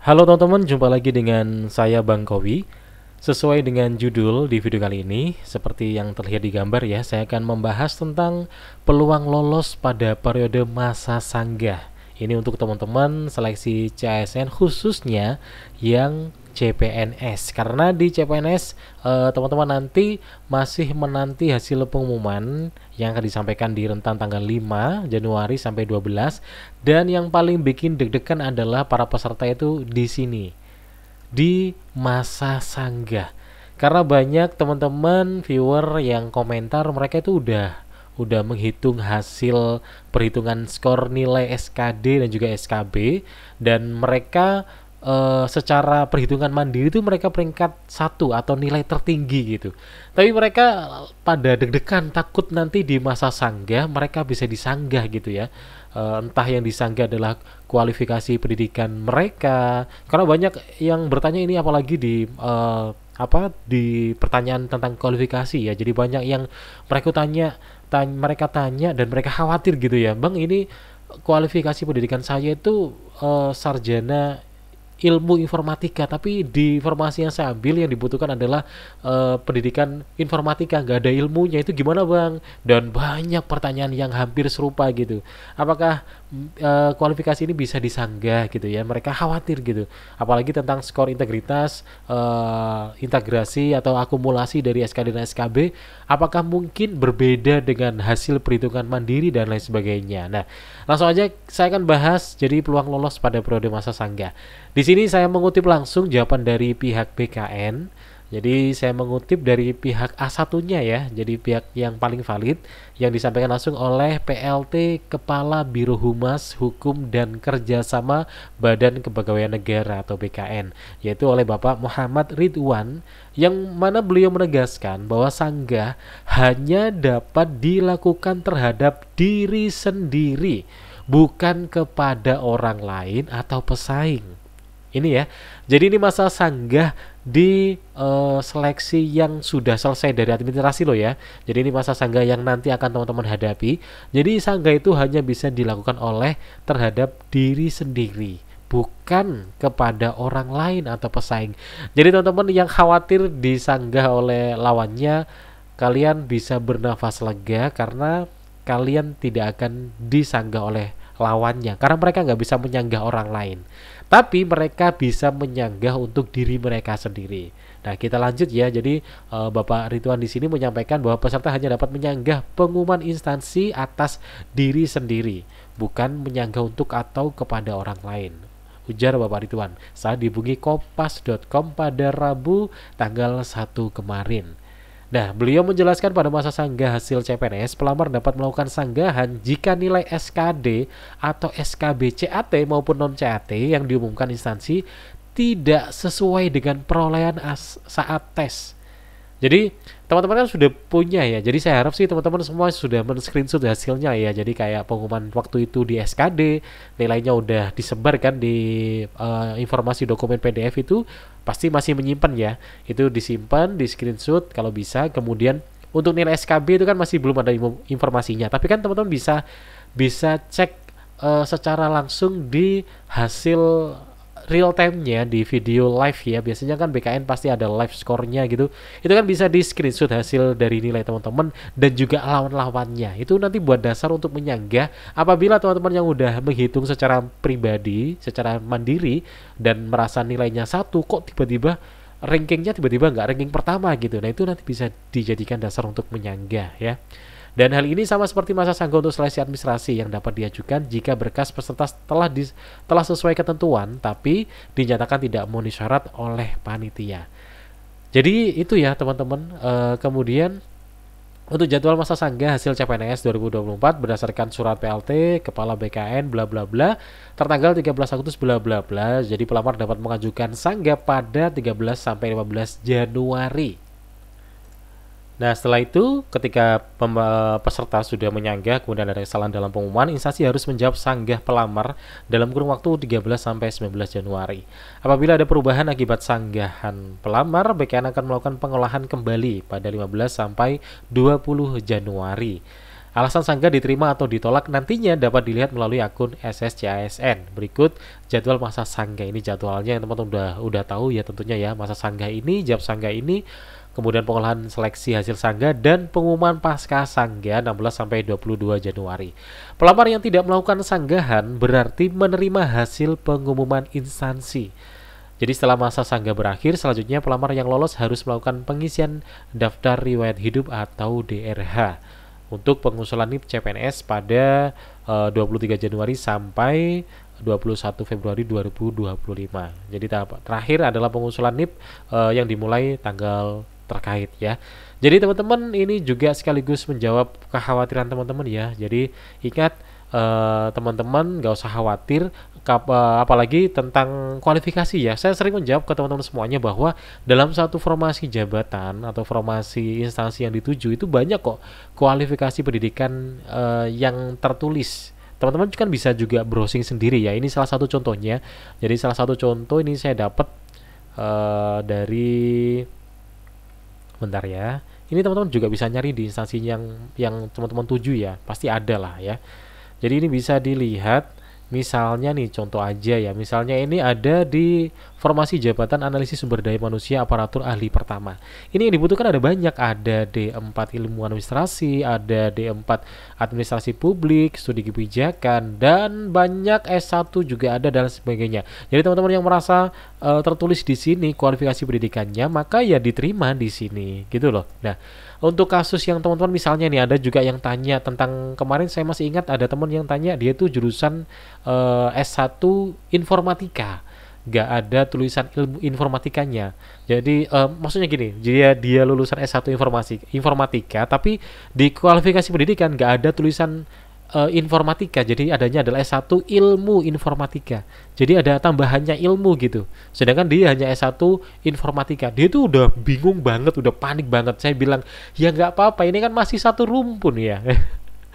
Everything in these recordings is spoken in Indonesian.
Halo teman-teman, jumpa lagi dengan saya Bang Kowi. Sesuai dengan judul di video kali ini, seperti yang terlihat di gambar ya, saya akan membahas tentang peluang lolos pada periode masa sanggah. Ini untuk teman-teman seleksi CASN khususnya yang CPNS. Karena di CPNS teman-teman nanti masih menanti hasil pengumuman yang akan disampaikan di rentang tanggal 5 Januari sampai 12, dan yang paling bikin deg-degan adalah para peserta itu di sini di masa sanggah, karena banyak teman-teman viewer yang komentar mereka itu udah menghitung hasil perhitungan skor nilai SKD dan juga SKB, dan mereka secara perhitungan mandiri itu mereka peringkat satu atau nilai tertinggi gitu. Tapi mereka pada deg-degan takut nanti di masa sanggah mereka bisa disanggah gitu ya. Entah yang disanggah adalah kualifikasi pendidikan mereka, karena banyak yang bertanya ini, apalagi di di pertanyaan tentang kualifikasi ya. Jadi banyak yang mereka tanya dan mereka khawatir gitu ya, Bang, ini kualifikasi pendidikan saya itu sarjana ilmu informatika, tapi di informasi yang saya ambil yang dibutuhkan adalah pendidikan informatika, nggak ada ilmunya, itu gimana Bang? Dan banyak pertanyaan yang hampir serupa gitu. Apakah kualifikasi ini bisa disanggah gitu ya? Mereka khawatir gitu, apalagi tentang skor integritas, integrasi atau akumulasi dari SKD dan SKB, apakah mungkin berbeda dengan hasil perhitungan mandiri dan lain sebagainya. Nah, langsung aja saya akan bahas jadi peluang lolos pada periode masa sanggah. Di sini saya mengutip langsung jawaban dari pihak BKN. Jadi saya mengutip dari pihak A1-nya ya. Jadi pihak yang paling valid yang disampaikan langsung oleh PLT Kepala Biro Humas Hukum dan Kerjasama Badan Kepegawaian Negara atau BKN, yaitu oleh Bapak Muhammad Ridwan, yang mana beliau menegaskan bahwa sanggah hanya dapat dilakukan terhadap diri sendiri, bukan kepada orang lain atau pesaing. Ini ya, jadi ini masa sanggah di seleksi yang sudah selesai dari administrasi loh ya. Jadi ini masa sanggah yang nanti akan teman-teman hadapi. Jadi sanggah itu hanya bisa dilakukan oleh terhadap diri sendiri, bukan kepada orang lain atau pesaing. Jadi teman-teman yang khawatir disanggah oleh lawannya, kalian bisa bernafas lega karena kalian tidak akan disanggah oleh lawannya, karena mereka nggak bisa menyanggah orang lain, tapi mereka bisa menyanggah untuk diri mereka sendiri. Nah, kita lanjut ya. Jadi Bapak Ridwan di sini menyampaikan bahwa peserta hanya dapat menyanggah pengumuman instansi atas diri sendiri, bukan menyanggah untuk atau kepada orang lain, ujar Bapak Ridwan saat dihubungi kompas.com pada Rabu tanggal 1 kemarin. Nah, beliau menjelaskan pada masa sanggah hasil CPNS, pelamar dapat melakukan sanggahan jika nilai SKD atau SKB CAT maupun non-CAT yang diumumkan instansi tidak sesuai dengan perolehan saat tes. Jadi teman-teman kan sudah punya ya. Jadi saya harap sih teman-teman semua sudah men-screenshot hasilnya ya. Jadi kayak pengumuman waktu itu di SKD, nilainya udah disebar kan di informasi dokumen PDF itu, pasti masih menyimpan ya. Itu disimpan, di screenshot kalau bisa. Kemudian untuk nilai SKB itu kan masih belum ada informasinya. Tapi kan teman-teman bisa cek secara langsung di hasil real time-nya di video live ya. Biasanya kan BKN pasti ada live score-nya gitu. Itu kan bisa di screenshot hasil dari nilai teman-teman dan juga lawan-lawannya. Itu nanti buat dasar untuk menyanggah apabila teman-teman yang udah menghitung secara pribadi, secara mandiri dan merasa nilainya satu, kok tiba-tiba rankingnya tiba-tiba nggak ranking pertama gitu. Nah, itu nanti bisa dijadikan dasar untuk menyanggah ya. Dan hal ini sama seperti masa sanggah untuk seleksi administrasi yang dapat diajukan jika berkas peserta telah sesuai ketentuan tapi dinyatakan tidak memenuhi syarat oleh panitia. Jadi itu ya teman-teman. Kemudian untuk jadwal masa sanggah hasil CPNS 2024 berdasarkan surat PLT Kepala BKN bla bla bla tertanggal 13 Agustus bla bla bla. Jadi pelamar dapat mengajukan sanggah pada 13 sampai 15 Januari. Nah, setelah itu ketika peserta sudah menyanggah kemudian ada kesalahan dalam pengumuman, instansi harus menjawab sanggah pelamar dalam kurun waktu 13 sampai 19 Januari. Apabila ada perubahan akibat sanggahan pelamar, BKN akan melakukan pengolahan kembali pada 15 sampai 20 Januari. Alasan sanggah diterima atau ditolak nantinya dapat dilihat melalui akun SSCASN. Berikut jadwal masa sanggah. Ini jadwalnya yang teman-teman udah tahu ya tentunya ya. Masa sanggah ini, jam sanggah ini, kemudian pengolahan seleksi hasil sanggah dan pengumuman pasca sanggah 16 sampai 22 Januari. Pelamar yang tidak melakukan sanggahan berarti menerima hasil pengumuman instansi. Jadi setelah masa sanggah berakhir, selanjutnya pelamar yang lolos harus melakukan pengisian daftar riwayat hidup atau DRH untuk pengusulan NIP CPNS pada 23 Januari sampai 21 Februari 2025. Jadi tahap terakhir adalah pengusulan NIP yang dimulai tanggal terkait ya. Jadi teman-teman ini juga sekaligus menjawab kekhawatiran teman-teman ya. Jadi ingat teman-teman gak usah khawatir apalagi tentang kualifikasi ya. Saya sering menjawab ke teman-teman semuanya bahwa dalam satu formasi jabatan atau formasi instansi yang dituju itu banyak kok kualifikasi pendidikan yang tertulis. Teman-teman kan bisa juga browsing sendiri ya. Ini salah satu contohnya. Jadi salah satu contoh ini saya dapat dari bentar ya. Ini teman-teman juga bisa nyari di instansi yang teman-teman tuju ya. Pasti ada lah ya. Jadi ini bisa dilihat misalnya nih contoh aja ya. Misalnya ini ada di formasi jabatan analisis sumber daya manusia aparatur ahli pertama. Ini yang dibutuhkan ada banyak. Ada D4 ilmu administrasi, ada D4 administrasi publik, studi kebijakan, dan banyak S1 juga ada dan sebagainya. Jadi teman-teman yang merasa tertulis di sini kualifikasi pendidikannya, maka ya diterima di sini gitu loh. Nah, untuk kasus yang teman-teman misalnya nih ada juga yang tanya tentang kemarin saya masih ingat ada teman yang tanya dia tuh jurusan S1 informatika, gak ada tulisan ilmu informatikanya. Jadi maksudnya gini, dia lulusan S1 informatika tapi di kualifikasi pendidikan gak ada tulisan informatika, jadi adanya adalah S1 ilmu informatika. Jadi ada tambahannya ilmu gitu. Sedangkan dia hanya S1 informatika. Dia tuh udah bingung banget, udah panik banget. Saya bilang, ya nggak apa-apa, ini kan masih satu rumpun ya.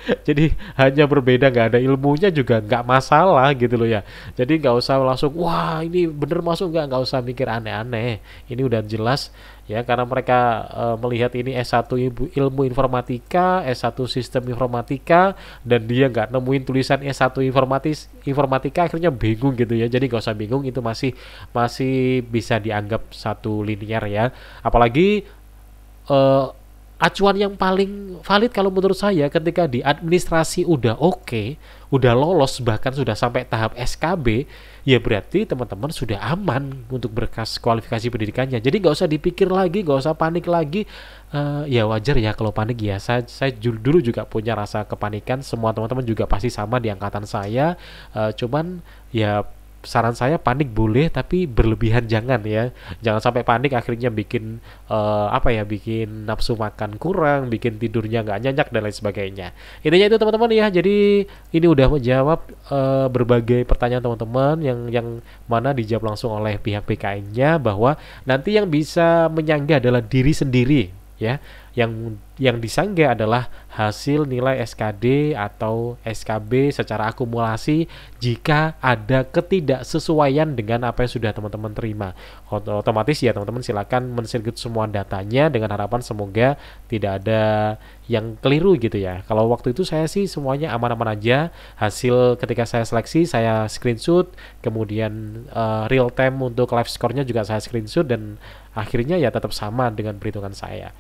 Jadi hanya berbeda, nggak ada ilmunya juga nggak masalah gitu loh ya. Jadi nggak usah langsung wah ini bener masuk nggak usah mikir aneh-aneh. Ini udah jelas ya karena mereka melihat ini S1 ilmu informatika, S1 sistem informatika, dan dia nggak nemuin tulisan S1 informatika akhirnya bingung gitu ya. Jadi nggak usah bingung, itu masih bisa dianggap satu linear ya. Apalagi acuan yang paling valid kalau menurut saya ketika di administrasi udah oke, udah lolos bahkan sudah sampai tahap SKB, ya berarti teman-teman sudah aman untuk berkas kualifikasi pendidikannya. Jadi nggak usah dipikir lagi, nggak usah panik lagi. Ya wajar ya kalau panik ya. Saya dulu juga punya rasa kepanikan. Semua teman-teman juga pasti sama di angkatan saya. Cuman ya saran saya panik boleh tapi berlebihan jangan ya. Jangan sampai panik akhirnya bikin bikin nafsu makan kurang, bikin tidurnya nggak nyenyak dan lain sebagainya. Intinya itu teman-teman ya. Jadi ini udah menjawab berbagai pertanyaan teman-teman yang mana dijawab langsung oleh pihak BKN-nya bahwa nanti yang bisa menyangga adalah diri sendiri ya. Yang disanggah adalah hasil nilai SKD atau SKB secara akumulasi jika ada ketidaksesuaian dengan apa yang sudah teman-teman terima. Otomatis ya teman-teman silakan men-share semua datanya dengan harapan semoga tidak ada yang keliru gitu ya. Kalau waktu itu saya sih semuanya aman-aman aja. Hasil ketika saya seleksi saya screenshot, kemudian real time untuk live score-nya juga saya screenshot dan akhirnya ya tetap sama dengan perhitungan saya.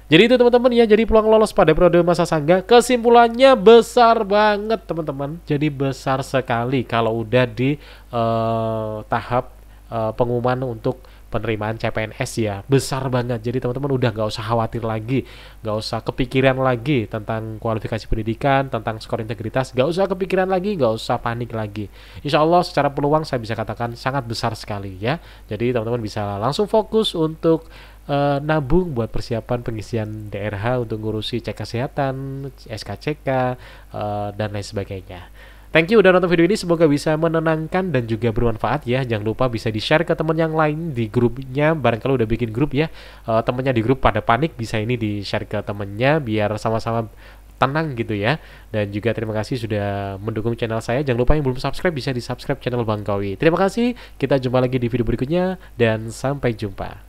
Jadi itu teman-teman ya, jadi peluang lolos pada periode masa sanggah kesimpulannya besar banget teman-teman. Jadi besar sekali kalau udah di tahap pengumuman untuk penerimaan CPNS ya, besar banget. Jadi teman-teman udah nggak usah khawatir lagi, nggak usah kepikiran lagi tentang kualifikasi pendidikan, tentang skor integritas, nggak usah kepikiran lagi, nggak usah panik lagi. Insya Allah secara peluang saya bisa katakan sangat besar sekali ya. Jadi teman-teman bisa langsung fokus untuk nabung buat persiapan pengisian DRH untuk ngurusi cek kesehatan, SKCK, dan lain sebagainya. Thank you udah nonton video ini, semoga bisa menenangkan dan juga bermanfaat ya. Jangan lupa bisa di-share ke teman yang lain di grupnya, barangkali udah bikin grup ya. Temennya di grup pada panik, bisa ini di-share ke temennya biar sama-sama tenang gitu ya. Dan juga terima kasih sudah mendukung channel saya. Jangan lupa yang belum subscribe bisa di-subscribe channel Bang Kawi. Terima kasih, kita jumpa lagi di video berikutnya dan sampai jumpa.